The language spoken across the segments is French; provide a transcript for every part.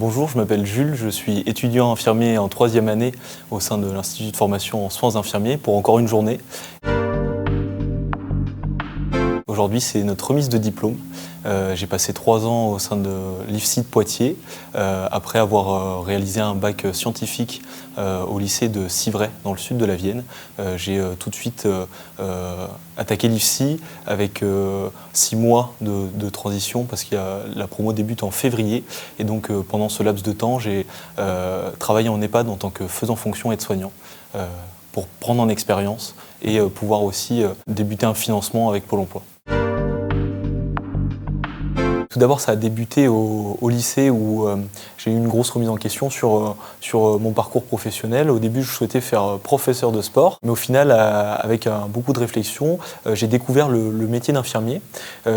Bonjour, je m'appelle Jules, je suis étudiant infirmier en 3e année au sein de l'Institut de formation en soins infirmiers pour encore une journée. Aujourd'hui, c'est notre remise de diplôme. J'ai passé 3 ans au sein de l'IFSI de Poitiers, après avoir réalisé un bac scientifique au lycée de Civray, dans le sud de la Vienne. J'ai tout de suite attaqué l'IFSI avec 6 mois de transition, parce que la promo débute en février. Et donc, pendant ce laps de temps, j'ai travaillé en EHPAD en tant que faisant fonction aide-soignant, pour prendre en expérience et pouvoir aussi débuter un financement avec Pôle emploi. Tout d'abord, ça a débuté au lycée où j'ai eu une grosse remise en question sur mon parcours professionnel. Au début, je souhaitais faire professeur de sport, mais au final, avec beaucoup de réflexion, j'ai découvert le métier d'infirmier.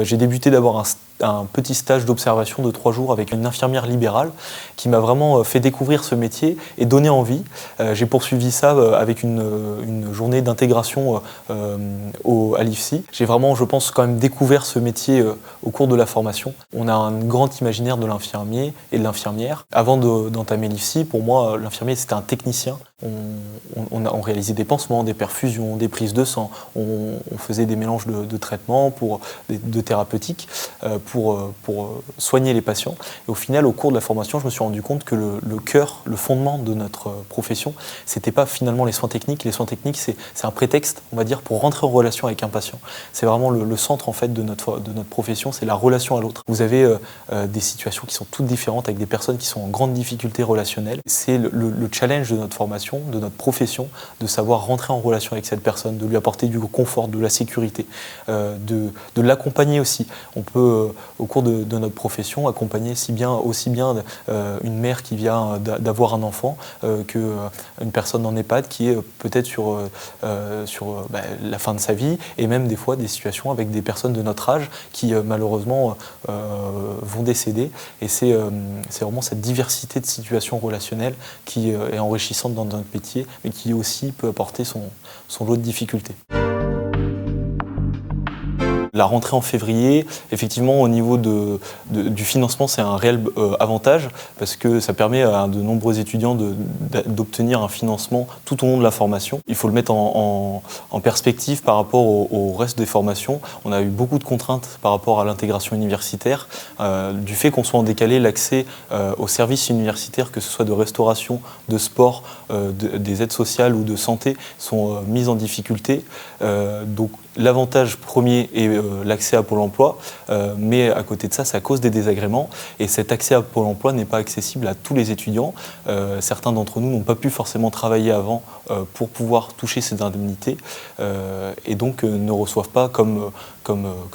J'ai débuté d'abord un petit stage d'observation de 3 jours avec une infirmière libérale qui m'a vraiment fait découvrir ce métier et donné envie. J'ai poursuivi ça avec une journée d'intégration à l'IFSI. J'ai vraiment, je pense, quand même découvert ce métier au cours de la formation. On a un grand imaginaire de l'infirmier et de l'infirmière. Avant d'entamer l'IFSI, pour moi, l'infirmier, c'était un technicien. On réalisait des pansements, des perfusions, des prises de sang. On faisait des mélanges de traitements, de thérapeutiques, pour soigner les patients. Et au final, au cours de la formation, je me suis rendu compte que le cœur, le fondement de notre profession, c'était pas finalement les soins techniques. Les soins techniques, c'est un prétexte, on va dire, pour rentrer en relation avec un patient. C'est vraiment le centre, en fait, de notre profession, c'est la relation à l'autre. Vous avez des situations qui sont toutes différentes, avec des personnes qui sont en grande difficulté relationnelle. C'est le challenge de notre formation, de notre profession, de savoir rentrer en relation avec cette personne, de lui apporter du confort, de la sécurité, de l'accompagner aussi. On peut, au cours de notre profession, accompagner aussi bien une mère qui vient d'avoir un enfant qu'une personne en EHPAD qui est peut-être sur la fin de sa vie, et même des fois des situations avec des personnes de notre âge qui malheureusement vont décéder. Et c'est vraiment cette diversité de situations relationnelles qui est enrichissante dans notre métier, mais qui aussi peut apporter son lot de difficultés. La rentrée en février, effectivement, au niveau du financement, c'est un réel avantage, parce que ça permet à de nombreux étudiants d'obtenir un financement tout au long de la formation. Il faut le mettre en perspective par rapport au reste des formations. On a eu beaucoup de contraintes par rapport à l'intégration universitaire, du fait qu'on soit en décalé, l'accès aux services universitaires, que ce soit de restauration, de sport, des aides sociales ou de santé, sont mises en difficulté. Donc l'avantage premier est l'accès à Pôle emploi, mais à côté de ça, ça cause des désagréments, et cet accès à Pôle emploi n'est pas accessible à tous les étudiants. Certains d'entre nous n'ont pas pu forcément travailler avant pour pouvoir toucher ces indemnités, et donc ne reçoivent pas comme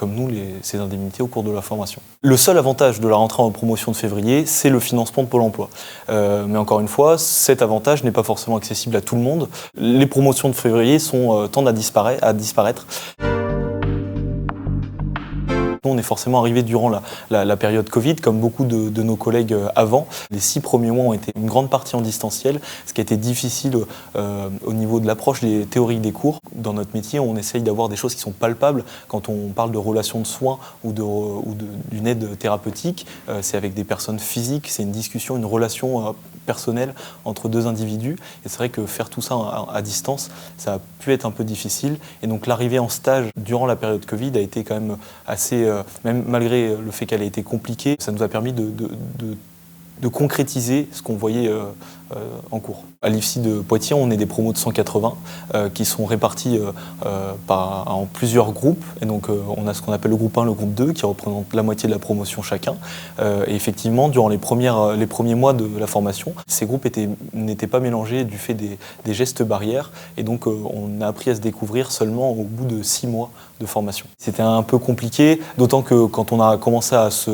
nous ces indemnités au cours de la formation. Le seul avantage de la rentrée en promotion de février, c'est le financement de Pôle emploi. Mais encore une fois, cet avantage n'est pas forcément accessible à tout le monde. Les promotions de février tendent à disparaître. On est forcément arrivé durant la période Covid, comme beaucoup de nos collègues avant. Les 6 premiers mois ont été une grande partie en distanciel, ce qui a été difficile au niveau de l'approche des théories des cours. Dans notre métier, on essaye d'avoir des choses qui sont palpables. Quand on parle de relations de soins ou d'une aide thérapeutique, c'est avec des personnes physiques, c'est une discussion, une relation personnelle entre 2 individus. Et c'est vrai que faire tout ça à distance, ça a pu être un peu difficile. Et donc l'arrivée en stage durant la période Covid a été quand même assez... même malgré le fait qu'elle ait été compliquée, ça nous a permis de concrétiser ce qu'on voyait en cours. À l'IFSI de Poitiers, on est des promos de 180 qui sont répartis en plusieurs groupes. Et donc on a ce qu'on appelle le groupe 1, le groupe 2, qui représente la moitié de la promotion chacun. Et effectivement, durant les premiers mois de la formation, ces groupes n'étaient pas mélangés du fait des gestes barrières. Et donc on a appris à se découvrir seulement au bout de 6 mois de formation. C'était un peu compliqué, d'autant que quand on a commencé à se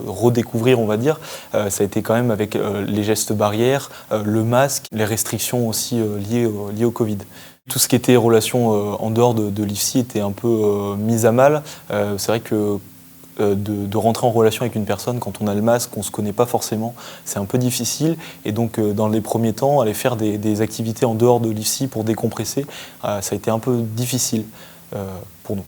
redécouvrir, on va dire, ça a été quand même avec les gestes barrières, le masque, les restrictions aussi liées au Covid. Tout ce qui était relations en dehors de l'IFSI était un peu mis à mal. C'est vrai que de rentrer en relation avec une personne quand on a le masque, qu'on ne se connaît pas forcément, c'est un peu difficile. Et donc dans les premiers temps, aller faire des activités en dehors de l'IFSI pour décompresser, ça a été un peu difficile pour nous.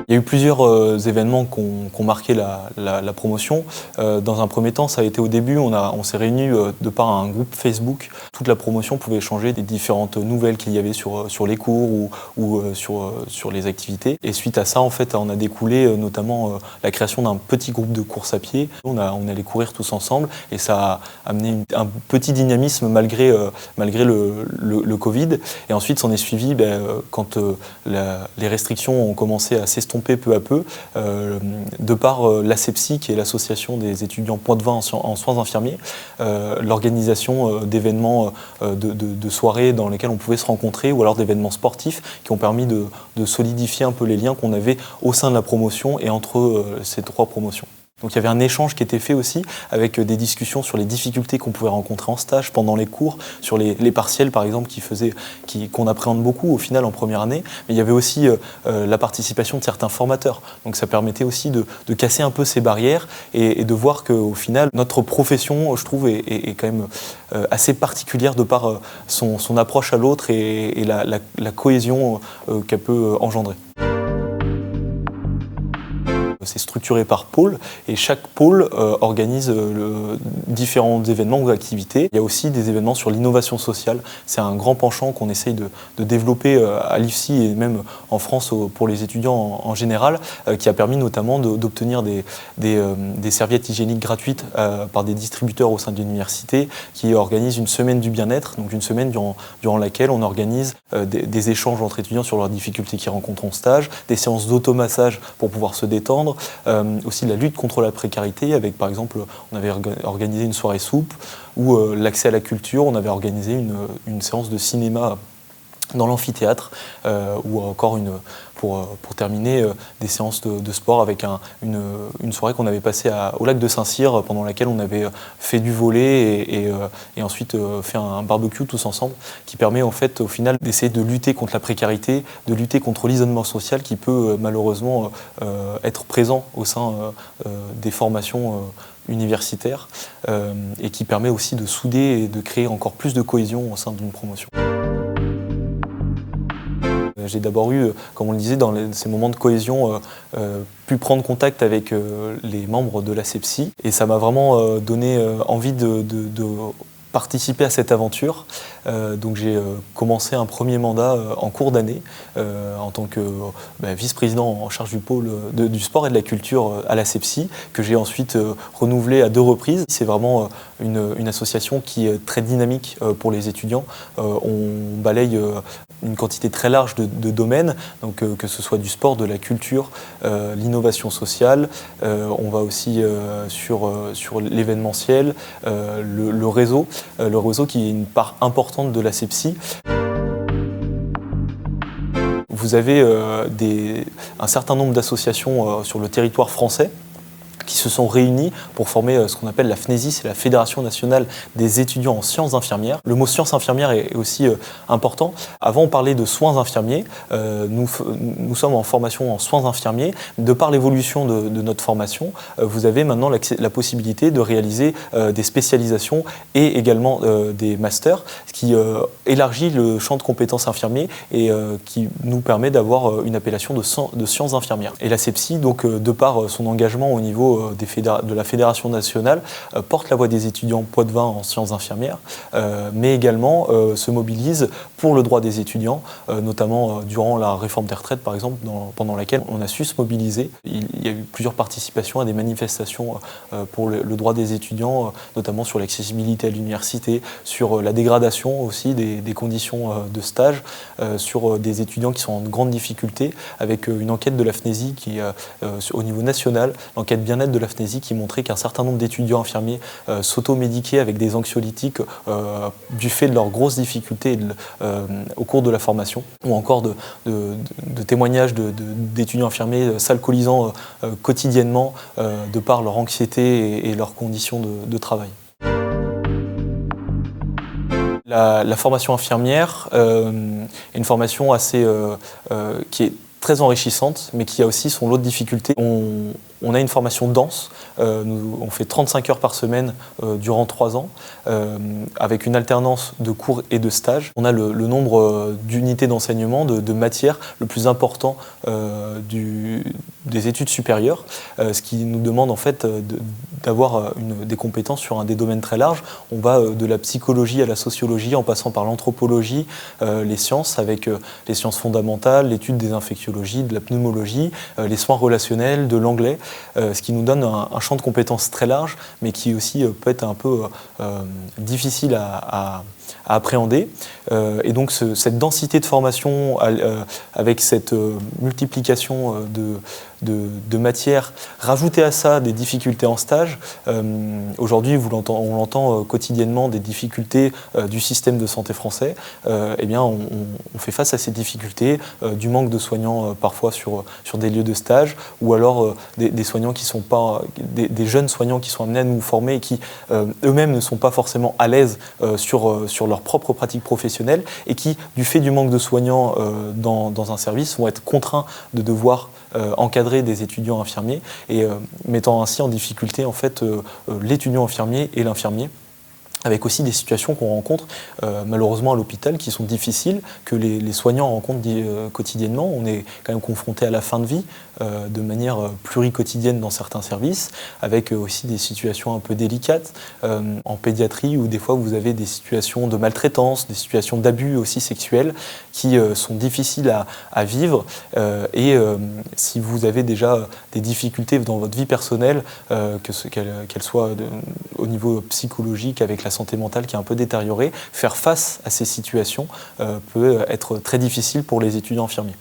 Il Il y a eu plusieurs événements qui ont marqué la promotion. Dans un premier temps, ça a été au début, on s'est réunis de par un groupe Facebook. Toute la promotion pouvait échanger des différentes nouvelles qu'il y avait sur les cours ou sur les activités. Et suite à ça, en fait, on a découlé notamment la création d'un petit groupe de course à pied. On allait courir tous ensemble et ça a amené un petit dynamisme malgré le Covid. Et ensuite, s'en est suivi quand les restrictions ont commencé à s'estomper peu à peu, de par l'ASEPSI, qui est l'association des étudiants Poitevin en soins infirmiers, l'organisation d'événements de soirées dans lesquelles on pouvait se rencontrer, ou alors d'événements sportifs qui ont permis de solidifier un peu les liens qu'on avait au sein de la promotion et entre ces trois promotions. Donc il y avait un échange qui était fait aussi avec des discussions sur les difficultés qu'on pouvait rencontrer en stage, pendant les cours, sur les partiels par exemple qu'on appréhende beaucoup au final en première année. Mais il y avait aussi la participation de certains formateurs. Donc ça permettait aussi de casser un peu ces barrières et de voir qu'au final notre profession, je trouve, est quand même assez particulière de par son approche à l'autre et la cohésion qu'elle peut engendrer. C'est structuré par pôle et chaque pôle organise différents événements ou activités. Il y a aussi des événements sur l'innovation sociale. C'est un grand penchant qu'on essaye de développer à l'IFSI et même en France pour les étudiants en général, qui a permis notamment d'obtenir des serviettes hygiéniques gratuites par des distributeurs au sein de l'université qui organisent une semaine du bien-être, donc une semaine durant laquelle on organise des échanges entre étudiants sur leurs difficultés qu'ils rencontrent en stage, des séances d'automassage pour pouvoir se détendre, aussi la lutte contre la précarité avec par exemple on avait organisé une soirée soupe ou l'accès à la culture, on avait organisé une séance de cinéma dans l'amphithéâtre ou encore pour terminer des séances de sport avec une soirée qu'on avait passée au lac de Saint-Cyr pendant laquelle on avait fait du volley et ensuite fait un barbecue tous ensemble qui permet en fait au final d'essayer de lutter contre la précarité, de lutter contre l'isolement social qui peut malheureusement être présent au sein des formations universitaires et qui permet aussi de souder et de créer encore plus de cohésion au sein d'une promotion. J'ai d'abord eu, comme on le disait, dans ces moments de cohésion, pu prendre contact avec les membres de l'ASEPSI et ça m'a vraiment donné envie de participer à cette aventure. Donc j'ai commencé un premier mandat en cours d'année en tant que vice-président en charge du pôle du sport et de la culture à l'ASEPSI, que j'ai ensuite renouvelé à 2 reprises. C'est vraiment une association qui est très dynamique pour les étudiants. On balaye une quantité très large de domaines, donc que ce soit du sport, de la culture, l'innovation sociale. On va aussi sur l'événementiel, le réseau qui est une part importante de l'ASEPSI. Vous avez un certain nombre d'associations sur le territoire français qui se sont réunis pour former ce qu'on appelle la FNESI, c'est la Fédération nationale des étudiants en sciences infirmières. Le mot sciences infirmières est aussi important. Avant, on parlait de soins infirmiers. Nous sommes en formation en soins infirmiers. De par l'évolution de notre formation, vous avez maintenant la possibilité de réaliser des spécialisations et également des masters, ce qui élargit le champ de compétences infirmiers et qui nous permet d'avoir une appellation de sciences infirmières. Et l'ASEPSI, donc, de par son engagement au niveau de la Fédération nationale, porte la voix des étudiants poitevins en sciences infirmières, mais également se mobilise pour le droit des étudiants, notamment durant la réforme des retraites, par exemple, pendant laquelle on a su se mobiliser. Il y a eu plusieurs participations à des manifestations pour le droit des étudiants, notamment sur l'accessibilité à l'université, sur la dégradation aussi des conditions de stage, sur des étudiants qui sont en grande difficulté, avec une enquête de la FNESI qui, au niveau national, l'enquête bien-être de la FNESI qui montrait qu'un certain nombre d'étudiants infirmiers s'automédiquaient avec des anxiolytiques du fait de leurs grosses difficultés au cours de la formation, ou encore de témoignages d'étudiants infirmiers s'alcoolisant quotidiennement de par leur anxiété et leurs conditions de travail. La formation infirmière est une formation qui est très enrichissante, mais qui a aussi son lot de difficultés. On a une formation dense, on fait 35 heures par semaine durant 3 ans, avec une alternance de cours et de stages. On a le nombre d'unités d'enseignement, de matières le plus important des études supérieures, ce qui nous demande en fait d'avoir des compétences sur des domaines très larges. On va de la psychologie à la sociologie, en passant par l'anthropologie, les sciences, avec les sciences fondamentales, l'étude des infectiologies, de la pneumologie, les soins relationnels, de l'anglais, ce qui nous donne un champ de compétences très large, mais qui aussi peut être un peu difficile à appréhender. Et donc cette densité de formation avec cette multiplication de matières, rajouter à ça des difficultés en stage. Aujourd'hui, on l'entend quotidiennement, des difficultés du système de santé français. Eh bien, on fait face à ces difficultés, du manque de soignants parfois sur des lieux de stage, ou alors des soignants qui sont pas, des jeunes soignants qui sont amenés à nous former et qui eux-mêmes ne sont pas forcément à l'aise sur leur propre pratique professionnelle, et qui, du fait du manque de soignants dans un service, vont être contraints de devoir encadrer des étudiants infirmiers, et mettant ainsi en difficulté en fait l'étudiant infirmier et l'infirmier, avec aussi des situations qu'on rencontre malheureusement à l'hôpital qui sont difficiles, que les soignants rencontrent quotidiennement. On est quand même confronté à la fin de vie de manière pluriquotidienne dans certains services, avec aussi des situations un peu délicates en pédiatrie, où des fois vous avez des situations de maltraitance, des situations d'abus aussi sexuels qui sont difficiles à vivre, et si vous avez déjà des difficultés dans votre vie personnelle, qu'elles soient au niveau psychologique, avec la santé mentale qui est un peu détériorée, faire face à ces situations peut être très difficile pour les étudiants infirmiers.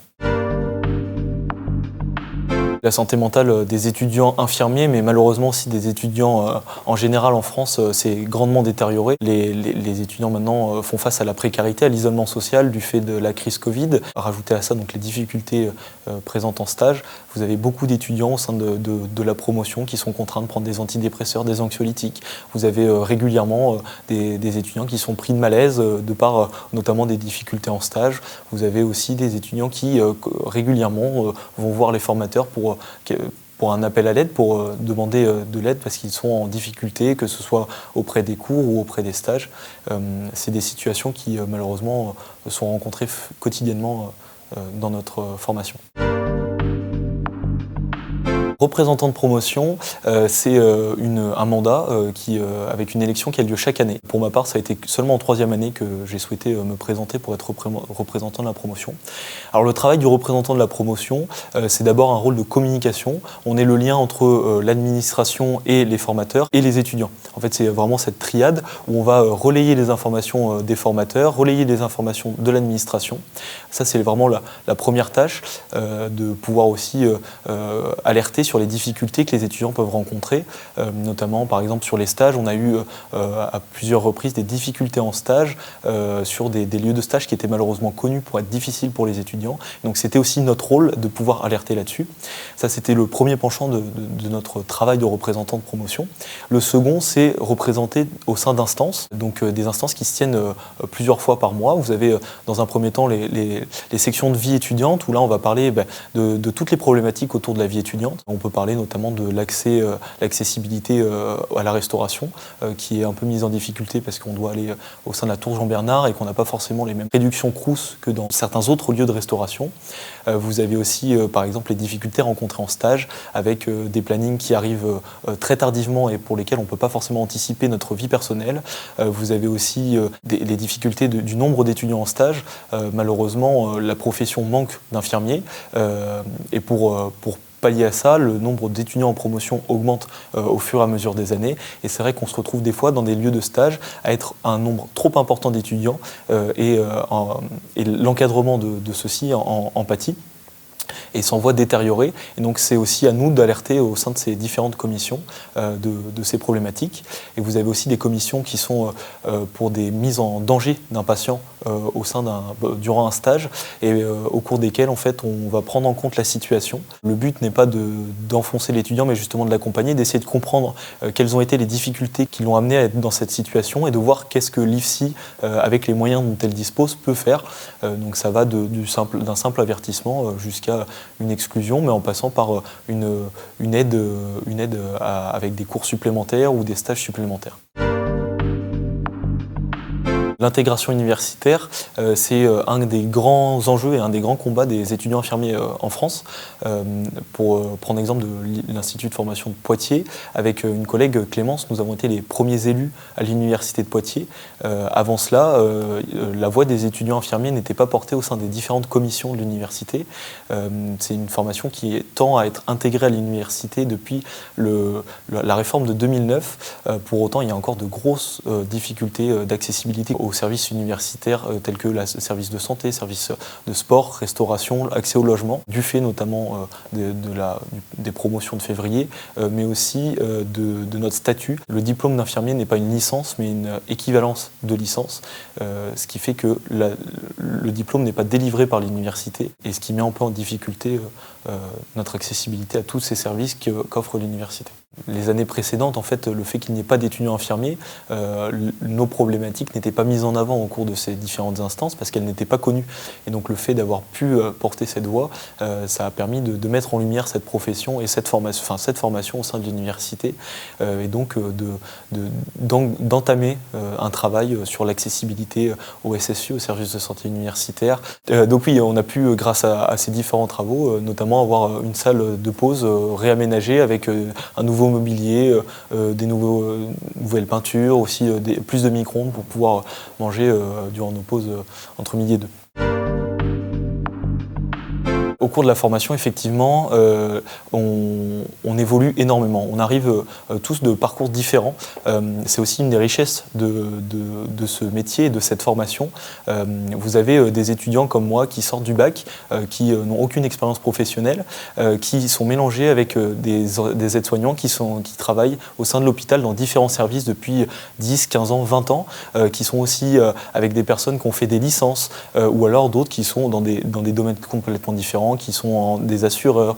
La santé mentale des étudiants infirmiers, mais malheureusement aussi des étudiants en général en France, s'est grandement détériorée. Les étudiants maintenant font face à la précarité, à l'isolement social du fait de la crise Covid. Rajouter à ça donc les difficultés présentes en stage, vous avez beaucoup d'étudiants au sein de la promotion qui sont contraints de prendre des antidépresseurs, des anxiolytiques. Vous avez régulièrement des étudiants qui sont pris de malaise de par notamment des difficultés en stage. Vous avez aussi des étudiants qui régulièrement vont voir les formateurs pour un appel à l'aide, pour demander de l'aide parce qu'ils sont en difficulté, que ce soit auprès des cours ou auprès des stages. C'est des situations qui malheureusement sont rencontrées quotidiennement dans notre formation. Représentant de promotion, c'est un mandat avec une élection qui a lieu chaque année. Pour ma part, ça a été seulement en 3e année que j'ai souhaité me présenter pour être représentant de la promotion. Alors le travail du représentant de la promotion, c'est d'abord un rôle de communication. On est le lien entre l'administration et les formateurs et les étudiants. En fait, c'est vraiment cette triade où on va relayer les informations des formateurs, relayer les informations de l'administration. Ça, c'est vraiment la première tâche, de pouvoir aussi alerter sur les difficultés que les étudiants peuvent rencontrer, notamment par exemple sur les stages. On a eu à plusieurs reprises des difficultés en stage sur des lieux de stage qui étaient malheureusement connus pour être difficiles pour les étudiants. Donc c'était aussi notre rôle de pouvoir alerter là-dessus. Ça, c'était le premier penchant de notre travail de représentant de promotion. Le second, c'est représenter au sein d'instances, donc des instances qui se tiennent plusieurs fois par mois. Vous avez dans un premier temps les sections de vie étudiante, où là on va parler de toutes les problématiques autour de la vie étudiante. On peut parler notamment de l'accessibilité à la restauration, qui est un peu mise en difficulté parce qu'on doit aller au sein de la Tour Jean-Bernard et qu'on n'a pas forcément les mêmes réductions Crous que dans certains autres lieux de restauration. Vous avez aussi, par exemple, les difficultés rencontrées en stage avec des plannings qui arrivent très tardivement et pour lesquels on ne peut pas forcément anticiper notre vie personnelle. Vous avez aussi les difficultés du nombre d'étudiants en stage. Malheureusement, la profession manque d'infirmiers et pour pallier à ça, le nombre d'étudiants en promotion augmente au fur et à mesure des années. Et c'est vrai qu'on se retrouve des fois dans des lieux de stage à être un nombre trop important d'étudiants et l'encadrement de ceux-ci en pâtit et s'en voit détériorer. Et donc c'est aussi à nous d'alerter au sein de ces différentes commissions de ces problématiques. Et vous avez aussi des commissions qui sont pour des mises en danger d'un patient durant un stage et au cours desquelles en fait on va prendre en compte la situation. Le but n'est pas d'enfoncer l'étudiant, mais justement de l'accompagner, d'essayer de comprendre quelles ont été les difficultés qui l'ont amené à être dans cette situation et de voir qu'est-ce que l'IFSI, avec les moyens dont elle dispose, peut faire. Donc ça va d'un simple avertissement jusqu'à une exclusion, mais en passant par une aide avec des cours supplémentaires ou des stages supplémentaires. L'intégration universitaire, c'est un des grands enjeux et un des grands combats des étudiants infirmiers en France. Pour prendre l'exemple de l'Institut de formation de Poitiers, avec une collègue Clémence, nous avons été les premiers élus à l'Université de Poitiers. Avant cela, la voix des étudiants infirmiers n'était pas portée au sein des différentes commissions de l'université. C'est une formation qui tend à être intégrée à l'université depuis la réforme de 2009. Pour autant, il y a encore de grosses difficultés d'accessibilité aux services universitaires tels que le service de santé, service de sport, restauration, accès au logement, du fait notamment des promotions de février, mais aussi de notre statut. Le diplôme d'infirmier n'est pas une licence, mais une équivalence de licence, ce qui fait que le diplôme n'est pas délivré par l'université et ce qui met un peu en difficulté notre accessibilité à tous ces services qu'offre l'université. Les années précédentes, en fait, le fait qu'il n'y ait pas d'étudiants infirmiers, nos problématiques n'étaient pas mises en avant au cours de ces différentes instances parce qu'elles n'étaient pas connues. Et donc le fait d'avoir pu porter cette voix, ça a permis de mettre en lumière cette profession et cette formation au sein de l'université, et donc d'entamer un travail sur l'accessibilité au SSU, au service de santé universitaire. Donc oui, on a pu, grâce à ces différents travaux, notamment avoir une salle de pause réaménagée avec un nouveau mobilier, des nouvelles peintures, aussi plus de micro-ondes pour pouvoir manger durant nos pauses entre midi et deux. Au cours de la formation, effectivement, on évolue énormément. On arrive tous de parcours différents. C'est aussi une des richesses de ce métier et de cette formation. Vous avez des étudiants comme moi qui sortent du bac, qui n'ont aucune expérience professionnelle, qui sont mélangés avec des aides-soignants qui travaillent au sein de l'hôpital dans différents services depuis 10, 15 ans, 20 ans, qui sont aussi avec des personnes qui ont fait des licences, ou alors d'autres qui sont dans des domaines complètement différents, qui sont des assureurs,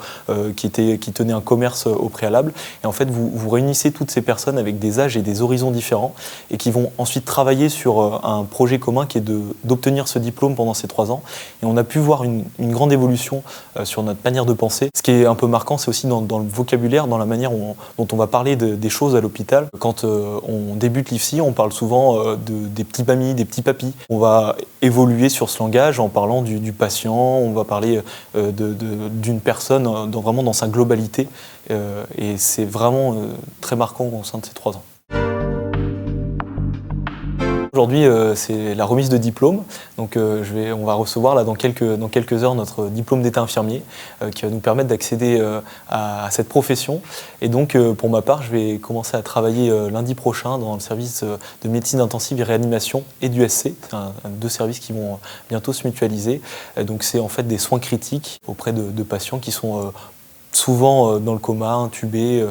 qui tenaient un commerce au préalable. Et en fait, vous réunissez toutes ces personnes avec des âges et des horizons différents et qui vont ensuite travailler sur un projet commun qui est d'obtenir ce diplôme pendant ces 3 ans. Et on a pu voir une grande évolution sur notre manière de penser. Ce qui est un peu marquant, c'est aussi dans le vocabulaire, dans la manière dont on va parler des choses à l'hôpital. Quand on débute l'IFSI, on parle souvent des petits mamis, des petits papis. On va évoluer sur ce langage en parlant du patient, on va parler d'une personne vraiment dans sa globalité, et c'est vraiment très marquant au sein de ces 3 ans. Aujourd'hui, c'est la remise de diplôme. Donc, on va recevoir là, dans quelques heures notre diplôme d'état infirmier qui va nous permettre d'accéder à cette profession. Et donc, pour ma part, je vais commencer à travailler lundi prochain dans le service de médecine intensive et réanimation et du SC. C'est deux services qui vont bientôt se mutualiser. Donc, c'est en fait des soins critiques auprès de patients qui sont souvent dans le coma, intubés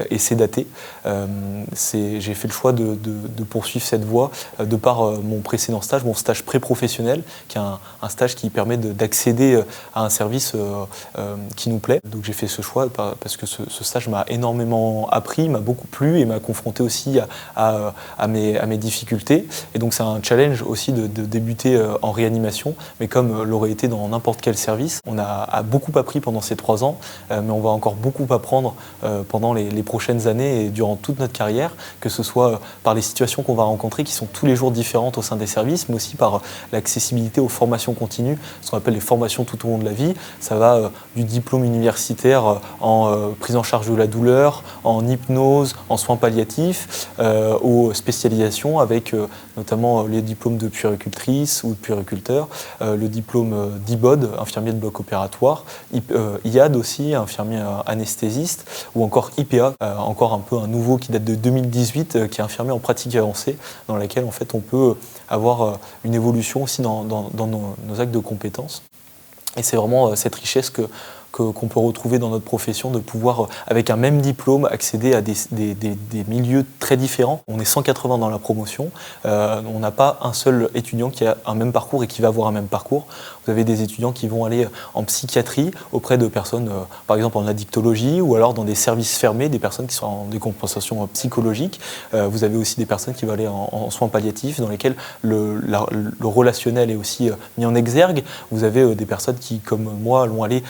et sédatés. J'ai fait le choix de poursuivre cette voie de par mon précédent stage, mon stage pré-professionnel, qui est un stage qui permet d'accéder à un service qui nous plaît. Donc j'ai fait ce choix parce que ce stage m'a énormément appris, m'a beaucoup plu et m'a confronté aussi à mes difficultés. Et donc c'est un challenge aussi de débuter en réanimation, mais comme l'aurait été dans n'importe quel service. On a beaucoup appris pendant ces 3 ans, mais on va encore beaucoup apprendre pendant les prochaines années et durant toute notre carrière, que ce soit par les situations qu'on va rencontrer qui sont tous les jours différentes au sein des services, mais aussi par l'accessibilité aux formations continues, ce qu'on appelle les formations tout au long de la vie. Ça va du diplôme universitaire en prise en charge de la douleur, en hypnose, en soins palliatifs, aux spécialisations avec notamment les diplômes de puéricultrice ou de puériculteur, le diplôme d'IBOD, infirmier de bloc opératoire, IAD aussi, infirmier anesthésiste, ou encore IPA, encore un peu un nouveau qui date de 2018, qui est infirmier en pratique avancée, dans laquelle en fait on peut avoir une évolution aussi dans nos actes de compétences. Et c'est vraiment cette richesse qu'on peut retrouver dans notre profession, de pouvoir, avec un même diplôme, accéder à des milieux très différents. On est 180 dans la promotion, on n'a pas un seul étudiant qui a un même parcours et qui va avoir un même parcours. Vous avez des étudiants qui vont aller en psychiatrie auprès de personnes, par exemple en addictologie, ou alors dans des services fermés, des personnes qui sont en décompensation psychologique. Vous avez aussi des personnes qui vont aller en soins palliatifs, dans lesquels le relationnel est aussi mis en exergue. Vous avez des personnes qui, comme moi, vont aller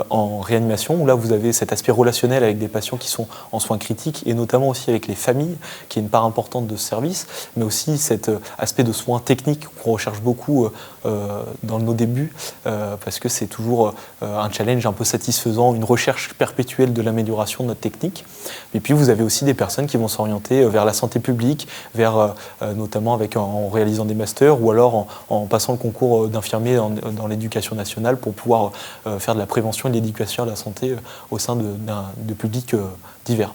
en réanimation, où là vous avez cet aspect relationnel avec des patients qui sont en soins critiques, et notamment aussi avec les familles, qui est une part importante de ce service, mais aussi cet aspect de soins techniques qu'on recherche beaucoup dans nos débuts, parce que c'est toujours un challenge un peu satisfaisant, une recherche perpétuelle de l'amélioration de notre technique. Et puis vous avez aussi des personnes qui vont s'orienter vers la santé publique, vers, notamment en réalisant des masters, ou alors en passant le concours d'infirmier dans l'éducation nationale pour pouvoir faire de la prévention et de l'éducation à la santé au sein de publics divers.